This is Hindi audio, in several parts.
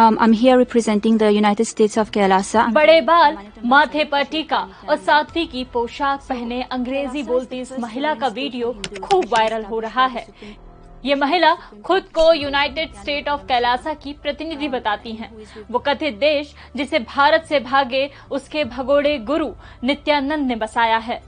I'm here representing the United States of Kailasa. बड़े बाल, माथे पर टीका और साध्वी की पोशाक पहने अंग्रेजी बोलती इस महिला का वीडियो खूब वायरल हो रहा है। ये महिला खुद को यूनाइटेड स्टेट ऑफ कैलासा की प्रतिनिधि बताती हैं। वो कथित देश जिसे भारत से भागे उसके भगोड़े गुरु नित्यानंद ने बसाया है।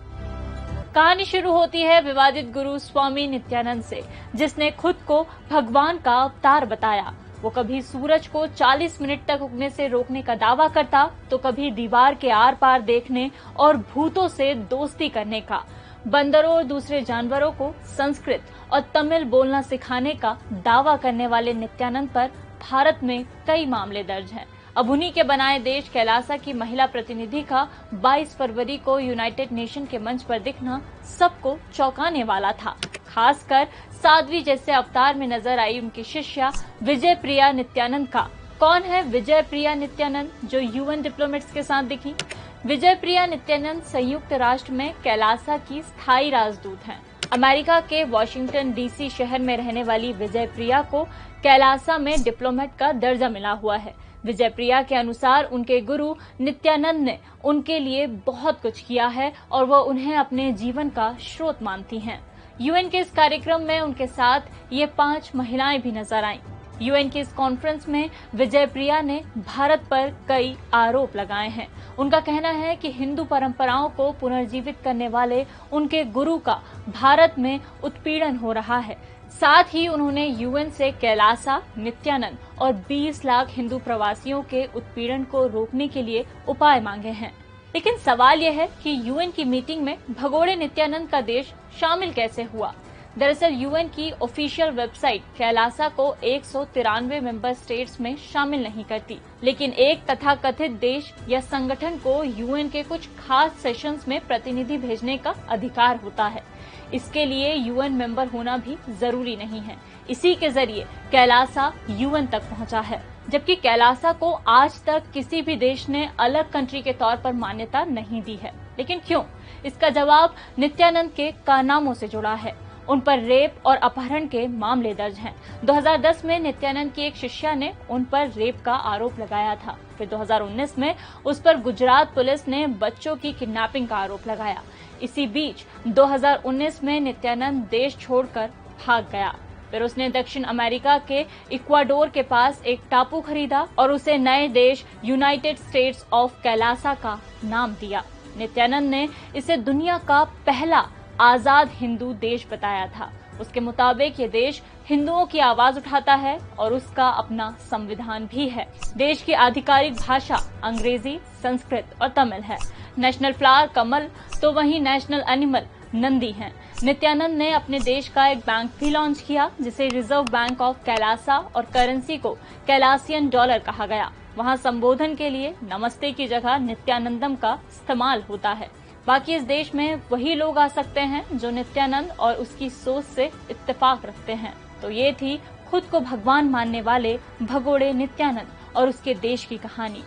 कहानी शुरू होती है विवादित गुरु स्वामी नित्यानंद से, जिसने खुद को भगवान का अवतार बताया। वो कभी सूरज को 40 मिनट तक उगने से रोकने का दावा करता, तो कभी दीवार के आर पार देखने और भूतों से दोस्ती करने का, बंदरों और दूसरे जानवरों को संस्कृत और तमिल बोलना सिखाने का दावा करने वाले नित्यानंद पर भारत में कई मामले दर्ज हैं। अब उन्हीं के बनाए देश कैलासा की महिला प्रतिनिधि का 22 फरवरी को यूनाइटेड नेशन के मंच पर दिखना सबको चौंकाने वाला था। खासकर साध्वी जैसे अवतार में नजर आई उनकी शिष्या विजय प्रिया नित्यानंद का। कौन है विजय प्रिया नित्यानंद जो यूएन डिप्लोमेट्स के साथ दिखी? विजय प्रिया नित्यानंद संयुक्त राष्ट्र में कैलासा की स्थायी राजदूत हैं। अमेरिका के वॉशिंगटन डीसी शहर में रहने वाली विजय प्रिया को कैलासा में डिप्लोमेट का दर्जा मिला हुआ है। विजय प्रिया के अनुसार उनके गुरु नित्यानंद ने उनके लिए बहुत कुछ किया है और वो उन्हें अपने जीवन का स्रोत मानती हैं। यूएन के इस कार्यक्रम में उनके साथ ये 5 महिलाएं भी नजर आईं। यूएन की इस कॉन्फ्रेंस में विजय प्रिया ने भारत पर कई आरोप लगाए हैं। उनका कहना है कि हिंदू परंपराओं को पुनर्जीवित करने वाले उनके गुरु का भारत में उत्पीड़न हो रहा है। साथ ही उन्होंने यूएन से कैलासा, नित्यानंद और 20 लाख हिंदू प्रवासियों के उत्पीड़न को रोकने के लिए उपाय मांगे हैं। लेकिन सवाल यह है कि यूएन की मीटिंग में भगोड़े नित्यानंद का देश शामिल कैसे हुआ? दरअसल यूएन की ऑफिशियल वेबसाइट कैलासा को 193 मेंबर स्टेट्स में शामिल नहीं करती, लेकिन एक तथाकथित देश या संगठन को यूएन के कुछ खास सेशंस में प्रतिनिधि भेजने का अधिकार होता है। इसके लिए यूएन मेंबर होना भी जरूरी नहीं है। इसी के जरिए कैलासा यूएन तक पहुंचा है, जबकि कैलासा को आज तक किसी भी देश ने अलग कंट्री के तौर पर मान्यता नहीं दी है। लेकिन क्यों? इसका जवाब नित्यानंद के कारनामों से जुड़ा है। उन पर रेप और अपहरण के मामले दर्ज हैं। 2010 में नित्यानंद की एक शिष्या ने उन पर रेप का आरोप लगाया था। फिर 2019 में उस पर गुजरात पुलिस ने बच्चों की किडनैपिंग का आरोप लगाया। इसी बीच 2019 में नित्यानंद देश छोड़कर भाग गया। फिर उसने दक्षिण अमेरिका के इक्वाडोर के पास एक टापू खरीदा और उसे नए देश यूनाइटेड स्टेट्स ऑफ कैलासा का नाम दिया। नित्यानंद ने इसे दुनिया का पहला आजाद हिंदू देश बताया था। उसके मुताबिक ये देश हिंदुओं की आवाज उठाता है और उसका अपना संविधान भी है। देश की आधिकारिक भाषा अंग्रेजी, संस्कृत और तमिल है। नेशनल फ्लावर कमल तो वहीं नेशनल एनिमल नंदी है। नित्यानंद ने अपने देश का एक बैंक भी लॉन्च किया, जिसे रिजर्व बैंक ऑफ कैलासा, और करेंसी को कैलासियन डॉलर कहा गया। वहां संबोधन के लिए नमस्ते की जगह नित्यानंदम का इस्तेमाल होता है। बाकी इस देश में वही लोग आ सकते हैं जो नित्यानंद और उसकी सोच से इत्तेफाक रखते हैं। तो ये थी खुद को भगवान मानने वाले भगोड़े नित्यानंद और उसके देश की कहानी।